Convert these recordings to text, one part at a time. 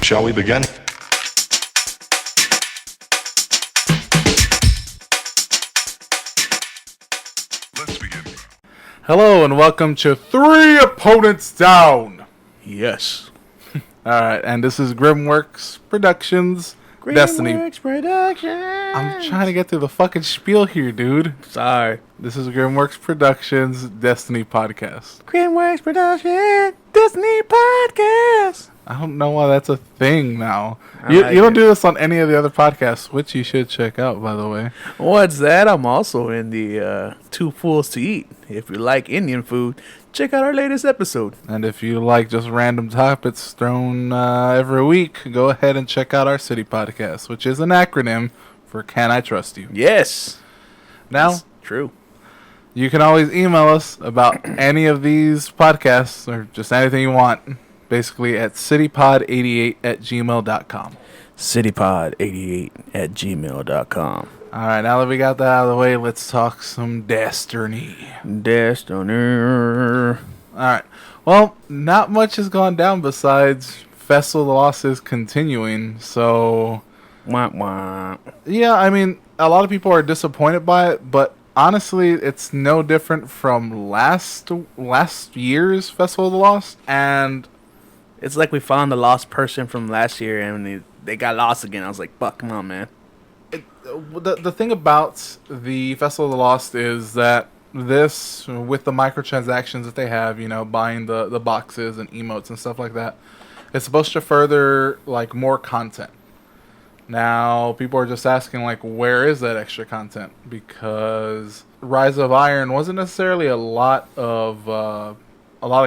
Shall we begin? Let's begin. Hello and welcome to Three Opponents Down. Yes. Alright, and this is Grimworks Productions Destiny. Productions. I'm trying to get through the fucking spiel here, dude. Sorry. This is Grimworks Productions Destiny Podcast. Grimworks Productions Destiny Podcast. I don't know why that's a thing now. I You like don't it. do this on any of the other podcasts, which you should check out, by the way. What's that? I'm also in the Two Fools to Eat. If you like Indian food, check out our latest episode. And if you like just random topics thrown every week, go ahead and check out our City Podcast, which is an acronym for Can I Trust You? Yes. Now, That's true. you can always email us about any of these podcasts or just anything you want, basically at citypod88@gmail.com. Citypod88@gmail.com. All right, now that we got that out of the way, let's talk some Destiny. Destiny. All right. Well, not much has gone down besides Festival of the Lost is continuing. So, Wah, wah. yeah, I mean, a lot of people are disappointed by it, but honestly, it's no different from last year's Festival of the Lost. And It's like we found the lost person from last year and they got lost again. I was like, fuck, come on, man. the thing about the Festival of the Lost is that this, with the microtransactions that they have, you know, buying the boxes and emotes and stuff like that, it's supposed to further, like, more content. Now, people are just asking, like, where is that extra content? Because Rise of Iron wasn't necessarily a lot of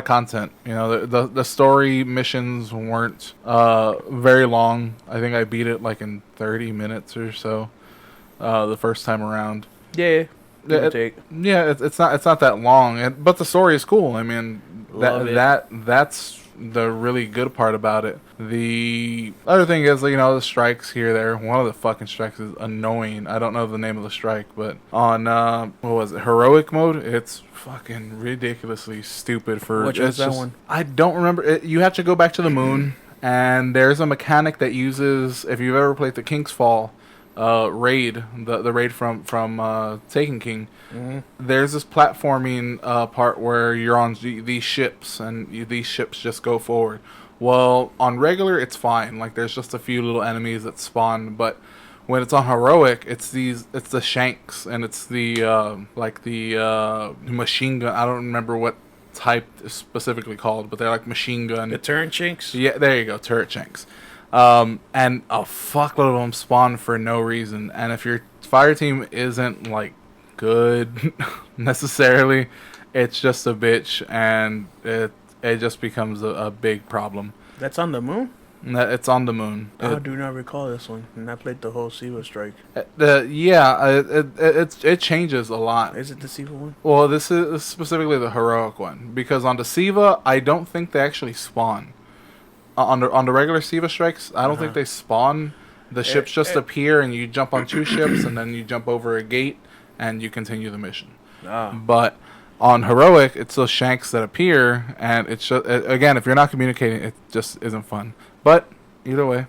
content. You know, the story missions weren't very long. I think I beat it like in 30 minutes or so the first time around. Yeah. It's not that long, but the story is cool. I mean, Love it. that's the really good part about it. The other thing is, you know, the strikes here, there. One of the fucking strikes is annoying. I don't know the name of the strike, but on what was it, heroic mode, it's fucking ridiculously stupid. For Which was that one? I don't remember. You have to go back to the moon, and there's a mechanic that uses, if you've ever played the King's Fall raid, the raid from Taken King. Mm-hmm. There's this platforming part where you're on these ships, and these ships just go forward. Well, on regular, it's fine. Like, there's just a few little enemies that spawn, but when it's on heroic, it's the shanks, and it's the machine gun. I don't remember what type is specifically called, but they're like machine gun. The turn chinks? Yeah, there you go, turret shanks. And a fuckload of them spawn for no reason. And if your fire team isn't, like, good necessarily, it's just a bitch, and it just becomes a big problem. That's on the moon? It's on the moon. I do not recall this one. And I played the whole Siva strike. It changes a lot. Is it the Siva one? Well, this is specifically the heroic one, because on the Siva, I don't think they actually spawn. On the regular Siva strikes, I don't think they spawn. The ships just appear, and you jump on two ships, and then you jump over a gate, and you continue the mission. But on heroic, it's those shanks that appear, and it's just, again, if you're not communicating, it just isn't fun. But either way,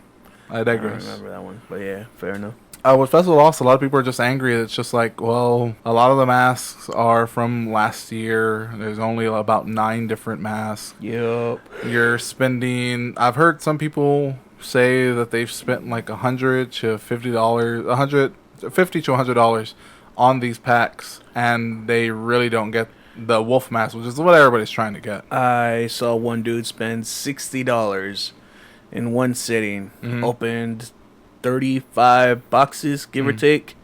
I digress. I don't remember that one, but yeah, fair enough. With Festival of Lost, a lot of people are just angry. It's just like, well, a lot of the masks are from last year. There's only about 9 different masks. Yup. You're spending. I've heard some people say that they've spent like $100 to $50, $150 to $100 on these packs, and they really don't get the wolf mask, which is what everybody's trying to get. I saw one dude spend $60 in one sitting, opened 35 boxes, give or take,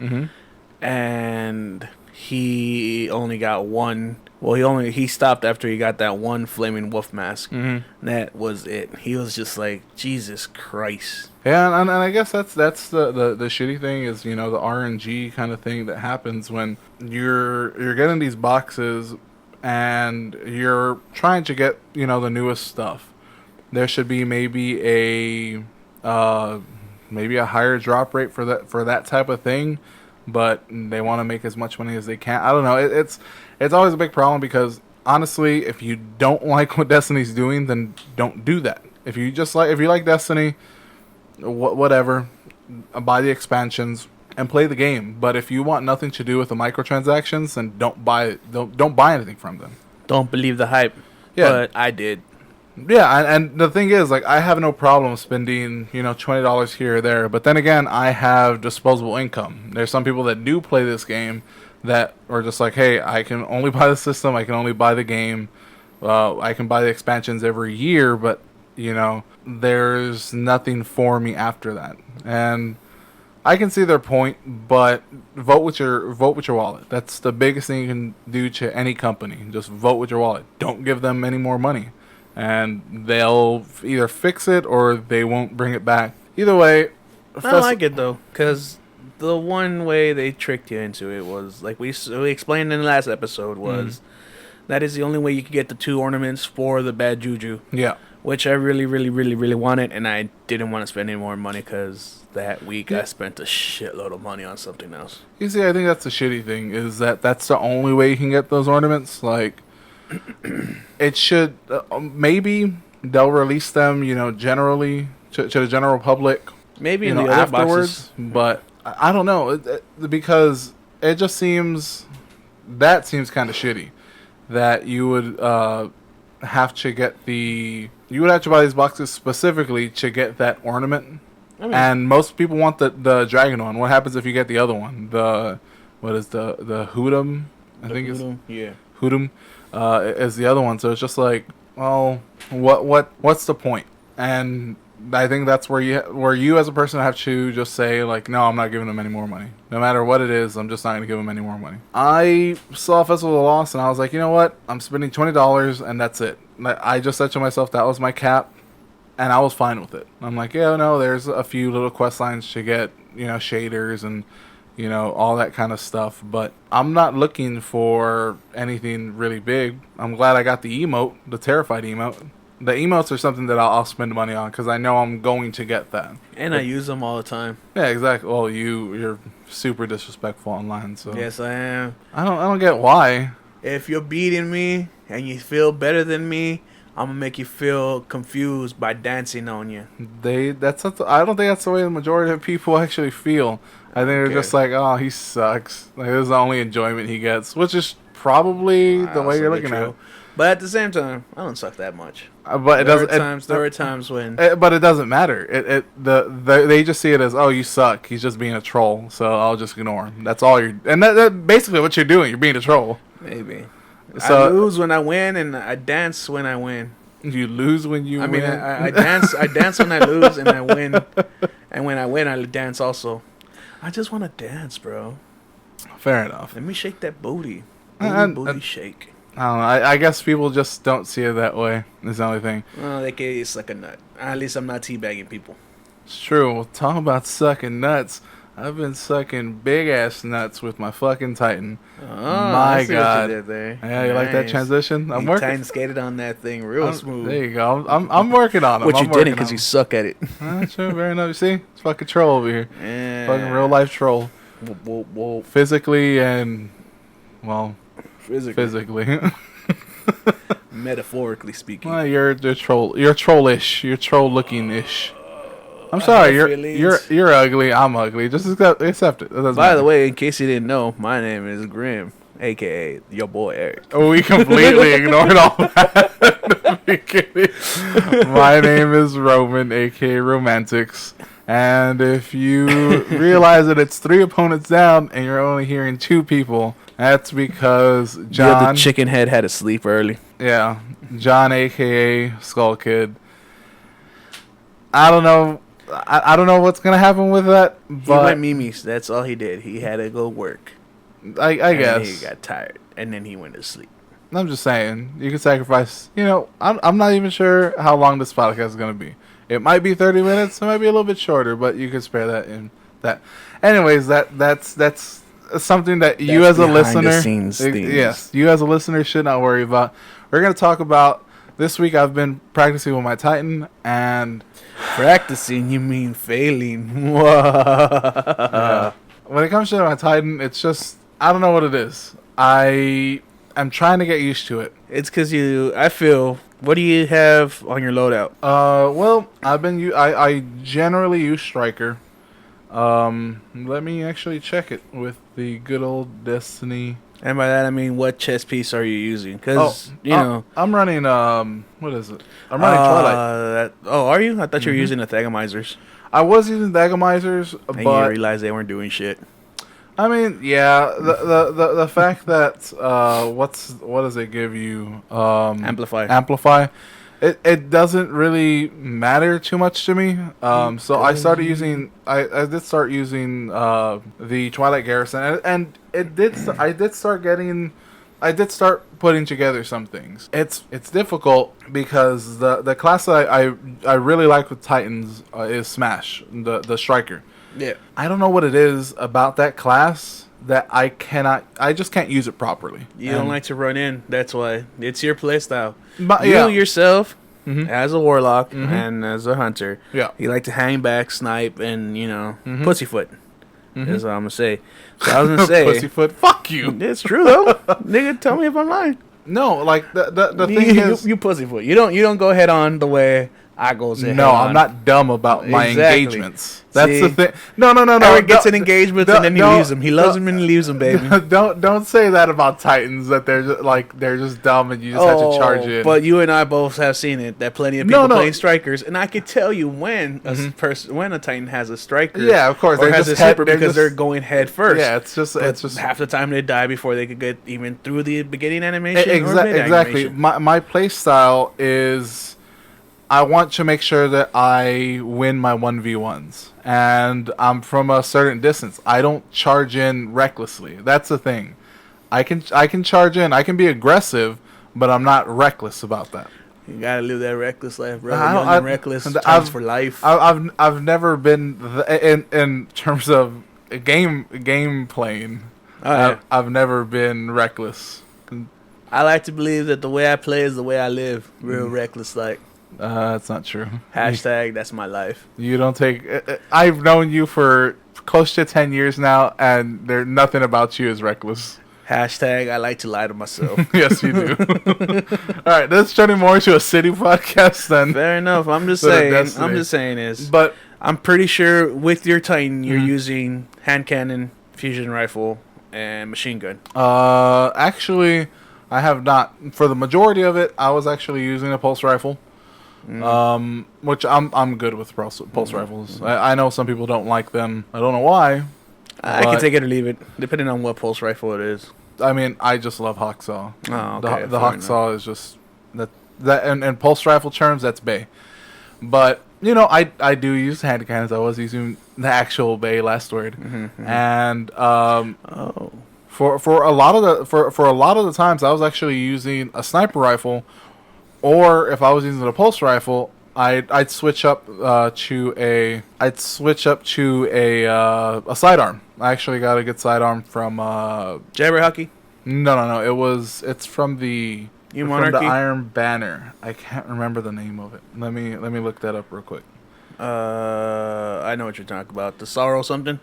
and he only got one. Well, he stopped after he got that one flaming wolf mask. That was it. He was just like, Jesus Christ. Yeah, and I guess that's the shitty thing is, you know, the RNG kind of thing that happens when you're getting these boxes and you're trying to get, you know, the newest stuff. There should be maybe a higher drop rate for that type of thing, but they want to make as much money as they can. I don't know. It's always a big problem because honestly, if you don't like what Destiny's doing, then don't do that. If you like Destiny, whatever, buy the expansions and play the game. But if you want nothing to do with the microtransactions, then don't buy anything from them. Don't believe the hype. Yeah. But I did. Yeah, and the thing is, like, I have no problem spending, $20 here or there. But then again, I have disposable income. There's some people that do play this game that are just like, hey, I can only buy the system, I can only buy the game, I can buy the expansions every year, but there's nothing for me after that. And I can see their point, but vote with your wallet. That's the biggest thing you can do to any company. Just vote with your wallet. Don't give them any more money, and they'll either fix it or they won't bring it back. Either way, I like it though, because the one way they tricked you into it was, like we explained in the last episode, was that is the only way you could get the 2 ornaments for the bad juju. Yeah. Which I really, really, really, really wanted, and I didn't want to spend any more money because that week I spent a shitload of money on something else. You see, I think that's the shitty thing, is that's the only way you can get those ornaments. Like, it should, maybe they'll release them, generally to the general public. Maybe in the other afterwards, boxes. But I don't know, because it just seems kind of shitty that you would have to get you would have to buy these boxes specifically to get that ornament. And most people want the dragon one. What happens if you get the other one? The Hoodum? I think it's Hoodum is the other one. So it's just like, well, what's the point? And I think that's where you as a person have to just say, like, no, I'm not giving them any more money. No matter what it is, I'm just not going to give them any more money. I saw Festival of the Lost, and I was like, you know what? I'm spending $20, and that's it. I just said to myself, that was my cap, and I was fine with it. I'm like, yeah, no, there's a few little quest lines to get, shaders and, all that kind of stuff. But I'm not looking for anything really big. I'm glad I got the emote, the Terrified emote. The emotes are something that I'll spend money on because I know I'm going to get that. And I use them all the time. Yeah, exactly. Well, you're super disrespectful online, so. Yes, I am. I don't get why. If you're beating me and you feel better than me, I'm gonna make you feel confused by dancing on you. I don't think that's the way the majority of people actually feel. I think they're just like, oh, he sucks. Like, this is the only enjoyment he gets, which is probody the way you're looking at it. But at the same time, I don't suck that much. But it doesn't. There are times when. But it doesn't matter. They just see it as, oh, you suck. He's just being a troll, so I'll just ignore him. That's all you're. And that basically what you're doing. You're being a troll. Maybe. So, I lose when I win, and I dance when I win. You lose when you win. I mean, I dance. I dance when I lose, and I win. And when I win, I dance also. I just want to dance, bro. Fair enough. Let me shake that booty. Booty shake. I don't know. I guess people just don't see it that way. That's the only thing. Well, they can suck a nut. At least I'm not teabagging people. It's true. Well, talk about sucking nuts. I've been sucking big ass nuts with my fucking Titan. Oh, my God! What you did there. Yeah, you like that transition? I'm working. Titan skated on that thing real smooth. There you go. I'm working on it. What you didn't because you suck at it. Sure, very enough. You see, it's fucking troll over here. Yeah. Fucking real life troll. Whoa. Physically and physically. Metaphorically speaking. Well, you're troll. You're trollish. You're troll looking ish. I'm sorry, you're ugly. I'm ugly. Just accept it. By the way, in case you didn't know, my name is Grim, aka your boy Eric. We completely ignored all that. My name is Roman, aka Romantics. And if you realize that it's 3 opponents down and you're only hearing 2 people, that's because John, the chicken head, had to sleep early. Yeah, John, aka Skull Kid. I don't know. I don't know what's gonna happen with that. But he went Mimi's. That's all he did. He had to go work. I guess he got tired, and then he went to sleep. I'm just saying, you can sacrifice. I'm not even sure how long this podcast is gonna be. It might be 30 minutes. It might be a little bit shorter, but you can spare that in that. Anyways, that's something that you as a listener, yes, you as a listener should not worry about. We're gonna talk about this week. I've been practicing with my Titan and. Practicing, you mean failing? Yeah. When it comes to my Titan, it's just, I don't know what it is. I am trying to get used to it. It's because I feel What do you have on your loadout? Well, I generally use striker. Let me actually check it with the good old Destiny. And by that I mean, what chess piece are you using? Because I'm running what is it? I'm running Twilight. Are you? I thought you were using the Thagamizers. I was using Dagamizers, And but you realized they weren't doing shit. I mean, yeah, the fact that what does it give you? Amplify. It doesn't really matter too much to me. So I started using I did start using the Twilight Garrison, and I did start putting together some things. It's difficult because the class that I really like with Titans is Smash, the striker. Yeah. I don't know what it is about that class that I just can't use it properly. You don't like to run in. That's why. It's your playstyle. But, you yourself, Mhm. as a warlock and as a hunter, Yeah. you like to hang back, snipe, and, pussyfoot. Mhm. That's what I'm going to say. So I was going to say. Pussyfoot, fuck you. It's true, though. Nigga, tell me if I'm lying. No, like, the thing is... You pussyfoot. You don't go head on the way I goes head No, on. I'm not dumb about my Exactly. engagements. That's See? the thing. No. Eric gets in engagements and then he leaves them. He loves them and he leaves them, baby. Don't say that about Titans, that they're just dumb and you just have to charge in. But you and I both have seen it. That plenty of people playing strikers, and I could tell you when when a Titan has a striker. Yeah, of course. Or They has a just super they're because just- they're going head first. Yeah, it's just half the time they die before they could get even through the beginning animation or mid exactly. animation. My play style is I want to make sure that I win my 1v1s, and I'm from a certain distance. I don't charge in recklessly. That's the thing. I can charge in. I can be aggressive, but I'm not reckless about that. You gotta live that reckless life, bro. I don't- Young and reckless I've- times for life. I've never been in terms of game playing. Oh, yeah. I've never been reckless. I like to believe that the way I play is the way I live. Real reckless, like. That's not true. Hashtag that's my life. You don't take. I've known you for close to 10 years now, and nothing about you is reckless. Hashtag I like to lie to myself. Yes, you do. All right, let's turn it more into a city podcast then. Fair enough. I'm just saying is. But I'm pretty sure with your Titan, you're using hand cannon, fusion rifle, and machine gun. actually, I have not. For the majority of it, I was actually using a pulse rifle. Which I'm good with pulse rifles. I know some people don't like them. I don't know why. I can take it or leave it, depending on what pulse rifle it is. I mean, I just love Hawksaw. Oh, okay. The Hawksaw is just that and pulse rifle terms, that's Bay. But I do use hand cannons. I was using the actual Bay last word, and for a lot of the times I was actually using a sniper rifle. Or if I was using a pulse rifle, I'd switch up to a sidearm. I actually got a good sidearm from Jabberhocky? No. It's from the Monarchy? Iron Banner. I can't remember the name of it. Let me look that up real quick. I know what you're talking about. The Sorrow something?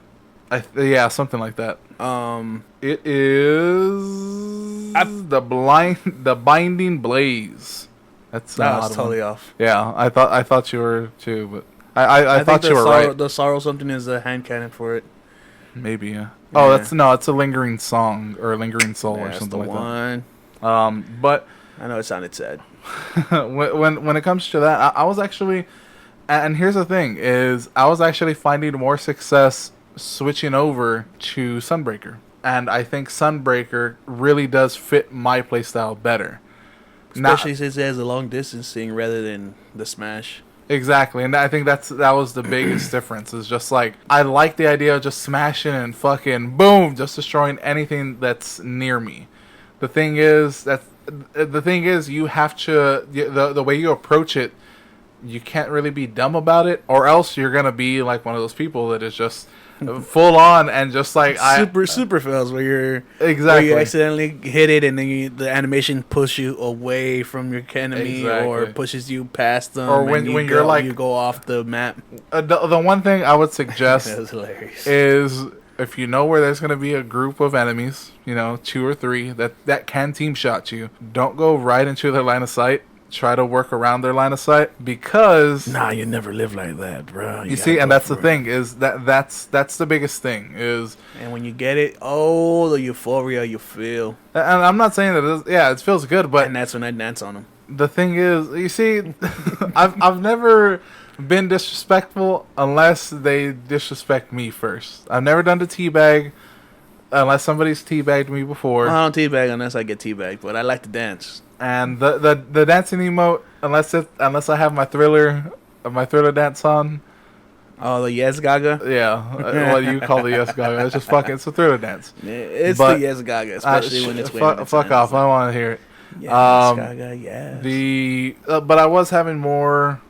Yeah, something like that. It is the Binding Blaze. That's totally off. Yeah, I thought you were too, but I thought you were right. The Sorrow something is a hand cannon for it. Maybe, yeah. Oh, it's a Lingering Song or Lingering Soul or something like that. But I know it sounded sad. when it comes to that, I was actually, and here's the thing is, I was actually finding more success switching over to Sunbreaker, and I think Sunbreaker really does fit my playstyle better. Especially since it has a long distance thing rather than the smash. Exactly, and I think that was the biggest difference. Is just like I like the idea of just smashing and fucking boom, just destroying anything that's near me. The thing is you have to the way you approach it. You can't really be dumb about it, or else you're gonna be like one of those people that is just full on and just like super fails where where you accidentally hit it and then the animation pushes you away from your enemy or pushes you past them, or when you're like you go off the map. The one thing I would suggest hilarious. Is if you know where there's going to be a group of enemies, 2 or 3 that can team shot you, don't go right into their line of sight. try to work around their line of sight because Nah, you never live like that, bro. you see, and that's the thing is that's the biggest thing is. And when you get it, oh, the euphoria you feel, And I'm not saying that it feels good, but and that's when I dance on them. the thing is, you see, I've never been disrespectful unless they disrespect me first. I've never done the teabag unless somebody's teabagged me before. I don't teabag unless I get teabagged, but I like to dance. And the dancing emote, unless I have my thriller dance on. Oh, the Yes Gaga? Yeah, what you call the Yes Gaga. It's a thriller dance. It's But, the Yes Gaga, especially when it's fuck off. I don't want to hear it. Yes Gaga, yes. But I was having more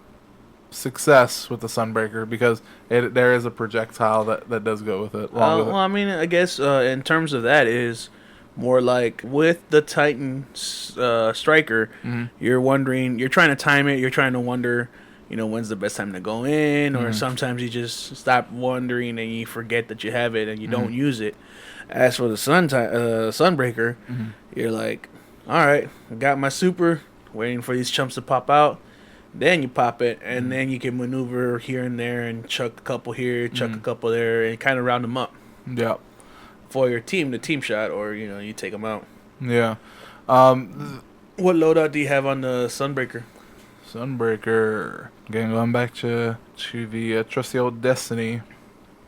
success with the Sunbreaker because there is a projectile that does go with it. Well, I mean, I guess in terms of that is more like with the Titan Striker, you're trying to time it, you're trying to wonder, when's the best time to go in, or sometimes you just stop wondering and you forget that you have it and you don't use it. As for the Sunbreaker, you're like, all right, I got my super, waiting for these chumps to pop out. Then you pop it, and then you can maneuver here and there and chuck a couple here, chuck a couple there, and kind of round them up. Yeah. For your team, the team shot, or, you take them out. Yeah. What loadout do you have on the Sunbreaker? Sunbreaker. Again, going back to the trusty old Destiny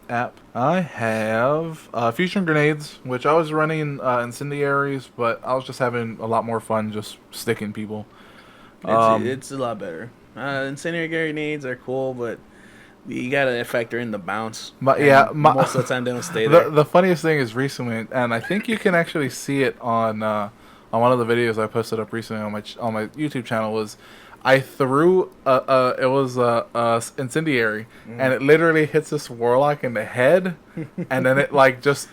app. I have fusion grenades, which I was running incendiaries, but I was just having a lot more fun just sticking people. It's a lot better. Incendiary grenades are cool, but you gotta factor in the bounce. But most of the time they don't stay there. The funniest thing is recently, and I think you can actually see it on one of the videos I posted up recently on my YouTube channel, was I threw it was a incendiary, and it literally hits this warlock in the head, and then it just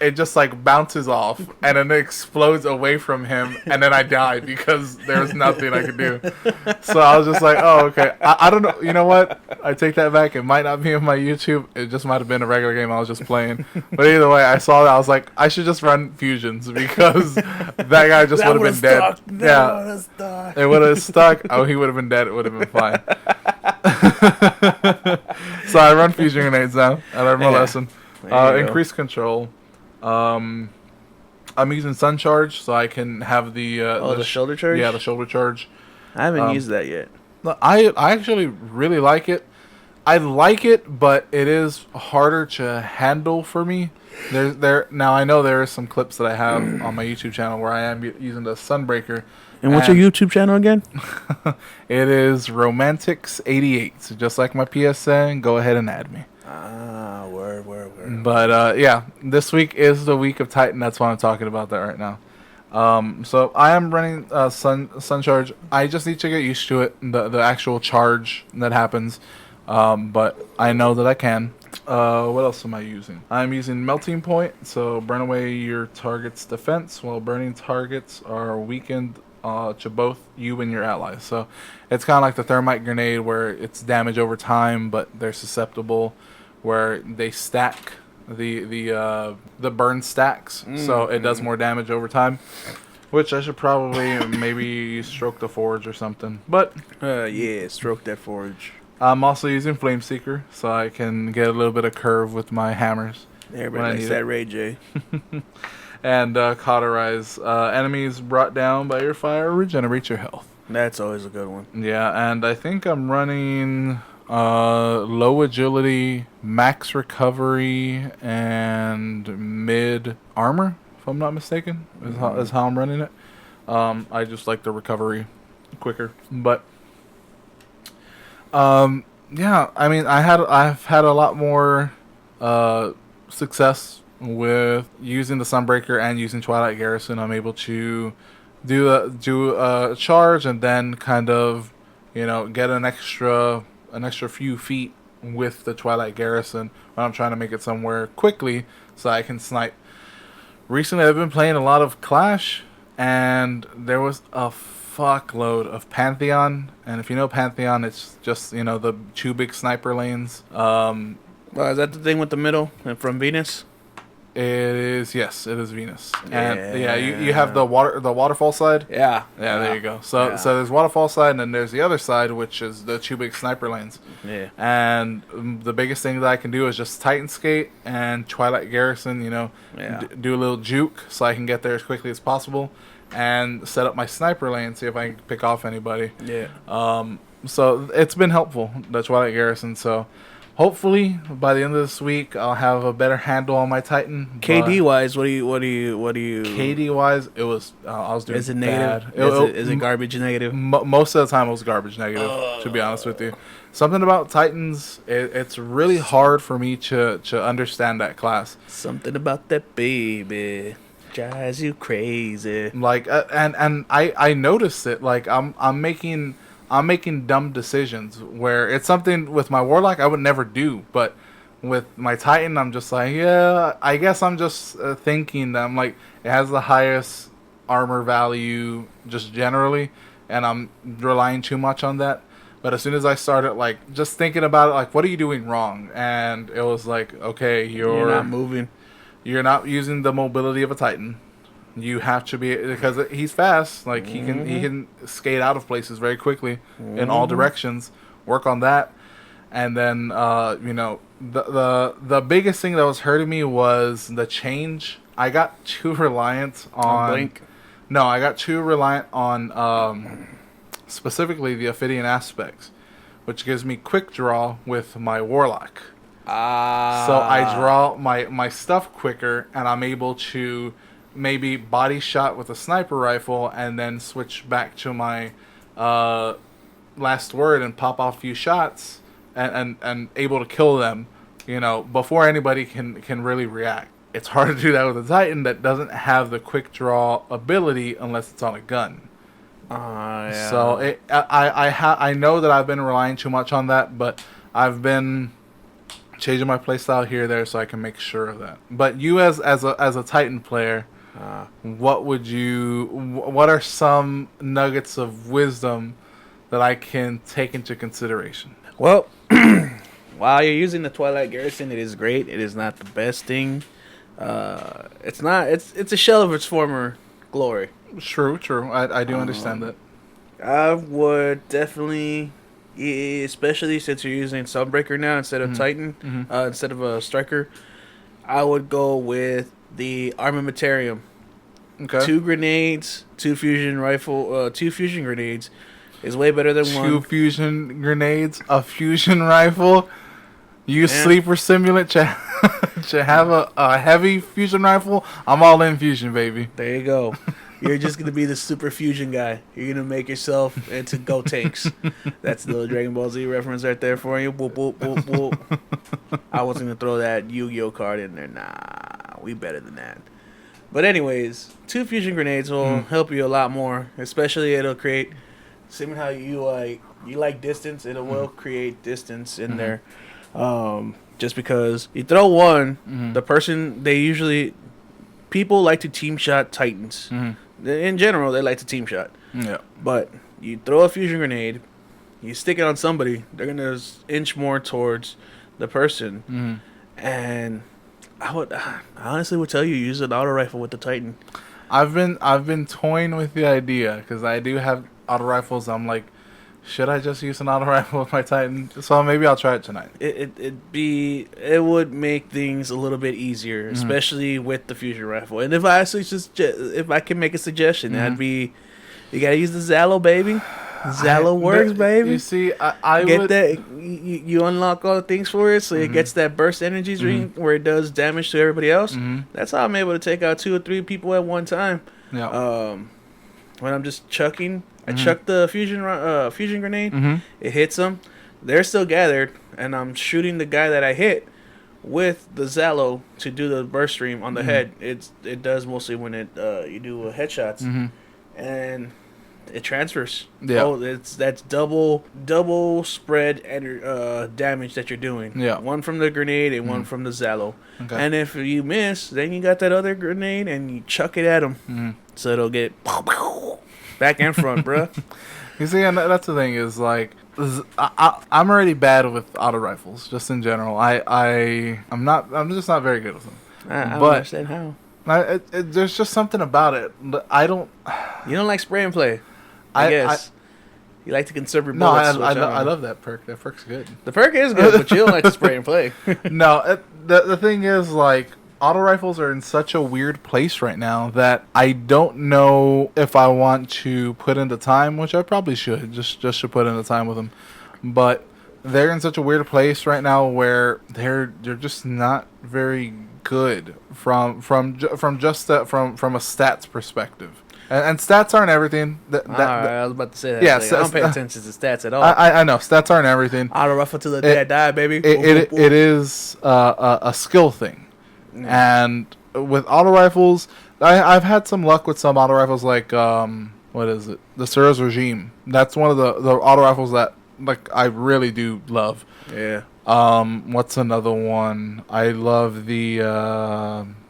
bounces off, and then it explodes away from him, and then I died because there was nothing I could do. So I was just like, oh, okay. I don't know. You know what? I take that back. It might not be on my YouTube. It just might have been a regular game I was just playing. But either way, I saw that. I was like, I should just run fusions because that guy just would have been dead. It would have stuck. Oh, he would have been dead. It would have been fine. So I run fusion grenades now. I learned my lesson. Increase control. I'm using sun charge so I can have the shoulder charge. Yeah, the shoulder charge. I haven't used that yet. I actually really like it. I like it, but it is harder to handle for me. Now I know there are some clips that I have on my YouTube channel where I am using the Sunbreaker. And what's your YouTube channel again? It is Romantics88. So just like my PSN, go ahead and add me. Word. But yeah, this week is the week of Titan. That's why I'm talking about that right now. So I am running sun charge. I just need to get used to it, the actual charge that happens. But I know that I can. What else am I using? I'm using melting point, so burn away your target's defense while burning targets are weakened to both you and your allies. So it's kind of like the thermite grenade where it's damage over time, but they're susceptible, where they stack the burn stacks, so it does more damage over time. Which I should probably maybe stroke the forge or something. But yeah, stroke that forge. I'm also using Flame Seeker, so I can get a little bit of curve with my hammers. Everybody likes that Ray J. And cauterize. Enemies brought down by your fire regenerate your health. That's always a good one. Yeah, and I think I'm running low agility, max recovery, and mid armor, if I'm not mistaken, is how I'm running it. I just like the recovery quicker, but yeah, I mean, I've had a lot more success with using the Sunbreaker and using Twilight Garrison. I'm able to do a charge and then kind of, get an extra few feet with the Twilight Garrison when I'm trying to make it somewhere quickly so I can snipe. Recently, I've been playing a lot of Clash, and there was a fuckload of Pantheon, and if you know Pantheon, it's just the two big sniper lanes. Is that the thing with the middle and from Venus? It is, yes, it is Venus. And yeah, you have the waterfall side. Yeah. Yeah, there you go. So there's waterfall side, and then there's the other side, which is the two big sniper lanes. Yeah. And the biggest thing that I can do is just Titan Skate and Twilight Garrison, do a little juke so I can get there as quickly as possible, and set up my sniper lane, see if I can pick off anybody. Yeah. So it's been helpful, the Twilight Garrison. So hopefully by the end of this week I'll have a better handle on my Titan. KD wise, what do you? KD wise, it was I was doing Is it bad. negative? Is it garbage negative? Most of the time it was garbage negative. To be honest with you, something about Titans, it's really hard for me to understand that class. Something about that baby drives you crazy. Like and I noticed it. Like I'm making dumb decisions where it's something with my Warlock I would never do, but with my Titan I'm just like, yeah, I guess I'm just thinking that I'm like, it has the highest armor value just generally, and I'm relying too much on that. But as soon as I started like just thinking about it, like, what are you doing wrong? And it was like, okay, you're not moving. You're not using the mobility of a Titan. You have to be, because he's fast. Like he can skate out of places very quickly in all directions. Work on that, and then the biggest thing that was hurting me was the change. I got too reliant on Blink. No, I got too reliant on specifically the Ophidian aspects, which gives me quick draw with my Warlock. So I draw my stuff quicker, and I'm able to maybe body shot with a sniper rifle and then switch back to my last word and pop off a few shots and able to kill them, before anybody can really react. It's hard to do that with a Titan that doesn't have the quick draw ability unless it's on a gun. Yeah. So I know that I've been relying too much on that, but I've been changing my playstyle here or there so I can make sure of that. But you as a Titan player, what are some nuggets of wisdom that I can take into consideration? Well, while you're using the Twilight Garrison, it is great. It is not the best thing. It's not. It's a shell of its former glory. True. I do understand that. I would definitely, especially since you're using Sunbreaker now instead of Titan, instead of a Striker, I would go with the Armamentarium. Okay. 2 grenades, 2 fusion grenades is way better than 1. 2 fusion grenades, a fusion rifle. Use sleeper simulant to have a heavy fusion rifle. I'm all in fusion, baby. There you go. You're just gonna be the super fusion guy. You're gonna make yourself into Go Tanks. That's the Dragon Ball Z reference right there for you. Whoop, whoop, whoop, whoop. I wasn't gonna throw that Yu-Gi-Oh card in there. Nah, we better than that. But anyways, 2 fusion grenades will help you a lot more. Especially it'll create, same how you like distance. It will create distance in there. Just because you throw one, the person people like to team shot Titans. In general, they like to team shot. Yeah. But you throw a fusion grenade, you stick it on somebody, they're gonna inch more towards the person. And I honestly would tell you use an auto rifle with the Titan. I've been toying with the idea because I do have auto rifles. I'm like, should I just use an auto rifle with my Titan? So maybe I'll try it tonight. It would make things a little bit easier, especially with the fusion rifle. And if I can make a suggestion, that'd be, you gotta use the Zalo, baby. Zalo works, baby. You see, I get would... that. You unlock all the things for it, so it gets that burst energy ring where it does damage to everybody else. That's how I'm able to take out 2 or 3 people at one time. Yeah. When I'm just chucking, I chuck the fusion grenade. It hits them. They're still gathered, and I'm shooting the guy that I hit with the Zalo to do the burst stream on the head. It does mostly when you do headshots, and it transfers. Yeah. That's double spread damage that you're doing. Yeah. One from the grenade and one from the Zalo. Okay. And if you miss, then you got that other grenade and you chuck it at them, so it'll get back and front, bruh. You see, and that's the thing is like, I'm already bad with auto rifles just in general. I'm just not very good with them. I don't but understand how. there's just something about it. I don't. You don't like spray and play. I guess. You like to conserve your No, bullets. I love that perk. That perk's good. The perk is good, but you don't like to spray and play. No, the thing is, like, auto rifles are in such a weird place right now that I don't know if I want to put in the time, which I probably should. Just should put in the time with them. But they're in such a weird place right now where they're just not very good from a stats perspective. And stats aren't everything. I was about to say that. Yeah, I don't pay attention to stats at all. I know stats aren't everything. Auto rifle till the day I die, baby. It is a skill thing, and with auto rifles, I've had some luck with some auto rifles. Like what is it? The Suros Regime. That's one of the auto rifles that like I really do love. Yeah. What's another one? I love the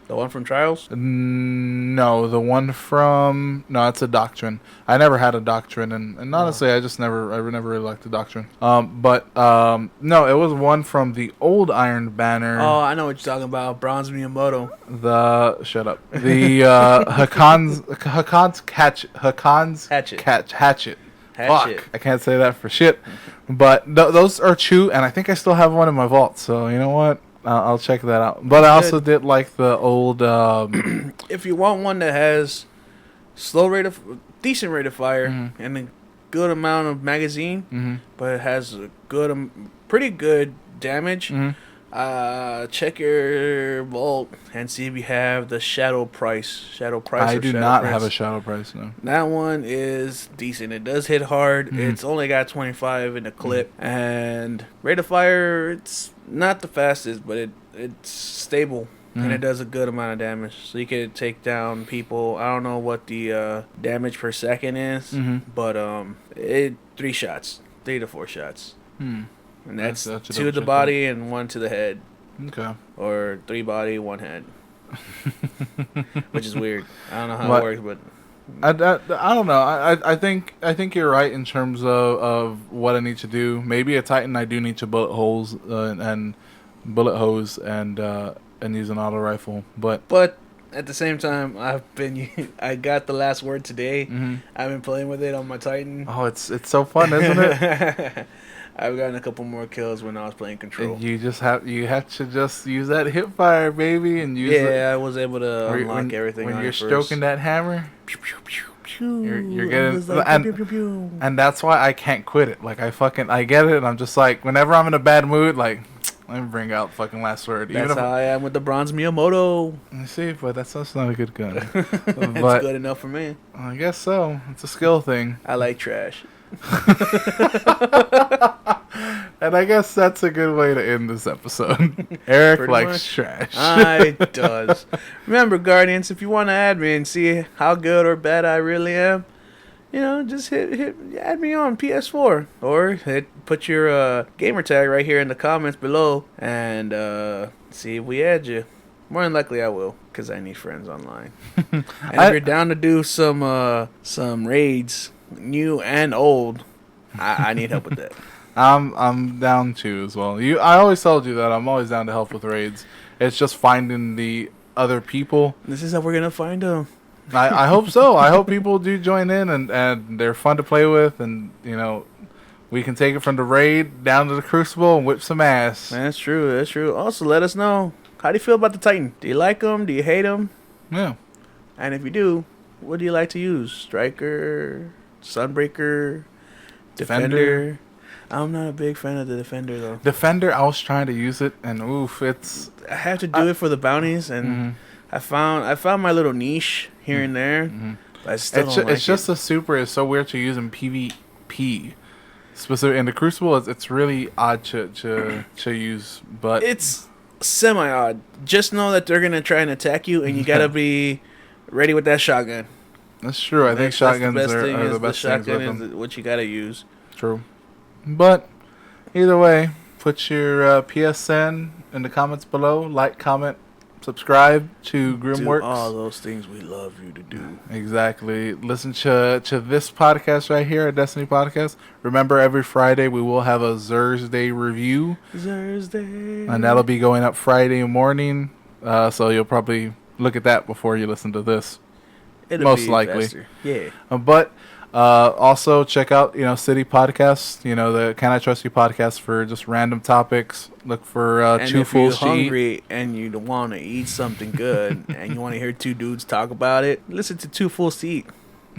one from Trials? No, the one from it's a Doctrine. I never had a Doctrine, and honestly, I never really liked the Doctrine. No, it was one from the old Iron Banner. Oh, I know what you're talking about. Bronze Miyamoto. Shut up. The Hakon's Hatchet. Fuck, I can't say that for shit. But those are two, and I think I still have one in my vault. So you know what? I'll check that out. But I also did like the old. If you want one that has decent rate of fire and a good amount of magazine, but it has a pretty good damage, check your vault and see if you have the Shadow Price. I do not have a Shadow Price. No. That one is decent. It does hit hard. It's only got 25 in the clip, and rate of fire, it's not the fastest, but it's stable, and it does a good amount of damage. So you can take down people. I don't know what the damage per second is, but 3 to 4 shots. And that's 2 to the body and 1 to the head. Okay. Or 3 body, 1 head. Which is weird. I don't know how it works, but I don't know. I think you're right in terms of what I need to do. Maybe a Titan I do need to bullet hose and use an auto rifle. But at the same time, I got the last word today. I've been playing with it on my Titan. Oh, it's so fun, isn't it? I've gotten a couple more kills when I was playing Control. You have to just use that hip fire, baby, and use I was able to unlock everything when you're first. stroking that hammer. You're getting like, and that's why I can't quit it. Like I get it, and I'm just like whenever I'm in a bad mood, like let me bring out fucking last word. That's how I am with the Bronze Miyamoto. You see, but that's not a good gun. It's good enough for me. I guess so. It's a skill thing. I like trash. And I guess that's a good way to end this episode. Eric Pretty likes much. trash. I does. Remember, Guardians, if you want to add me and see how good or bad I really am, just hit add me on PS4 or put your gamer tag right here in the comments below and see if we add you. More than likely I will, because I need friends online. And if you're down to do some raids, new and old, I need help with that. I'm down too as well. I always told you that I'm always down to help with raids. It's just finding the other people. This is how we're gonna find them. I hope so. I hope people do join in and they're fun to play with, and we can take it from the raid down to the Crucible and whip some ass. That's true. Also, let us know, how do you feel about the Titan? Do you like them? Do you hate them? Yeah. And if you do, what do you like to use? Striker, Sunbreaker, Defender. I'm not a big fan of the Defender though. Defender, I was trying to use it, and I have to do it for the bounties, and I found my little niche here and there. But I still don't like it's just a super. It's so weird to use in PvP. Specifically in the Crucible, it's really odd to use, but it's semi-odd. Just know that they're gonna try and attack you, and you gotta be ready with that shotgun. That's true. I think shotguns are the best things with them. Is what you gotta use. True. But either way, put your PSN in the comments below. Like, comment, subscribe to Grimworks. Do all those things we love you to do. Exactly. Listen to this podcast right here, a Destiny podcast. Remember, every Friday we will have a Thursday review. Thursday. And that'll be going up Friday morning. So you'll probably look at that before you listen to this. It'll Most be likely. faster. Yeah. But also check out, City Podcasts, the Can I Trust You podcast for just random topics. Look for And Two if you're Fools to Eat. hungry and you want to eat something good and you want to hear two dudes talk about it, listen to Two Fools to Eat.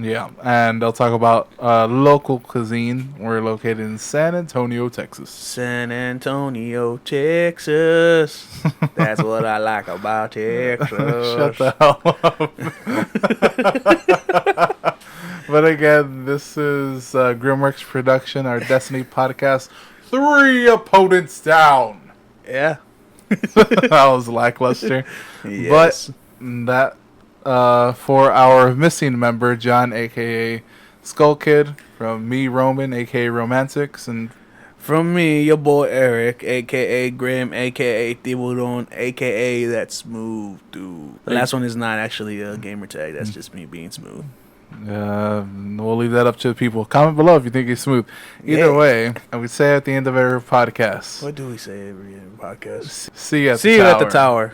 Yeah, and they'll talk about local cuisine. We're located in San Antonio, Texas. San Antonio, Texas. That's what I like about Texas. Shut the hell up. But again, this is Grimworks production, our Destiny podcast. 3 opponents down. Yeah. That was lackluster. Yes. But that for our missing member, John, a.k.a. Skull Kid, from me, Roman, a.k.a. Romantics, and From me, your boy Eric, a.k.a. Grim, a.k.a. Thibodeau, a.k.a. that smooth dude. The last one is not actually a gamer tag. That's just me being smooth. we'll leave that up to the people. Comment below if you think he's smooth. Either way, I would say at the end of every podcast, What do we say every podcast? see you at See the you tower. at the tower.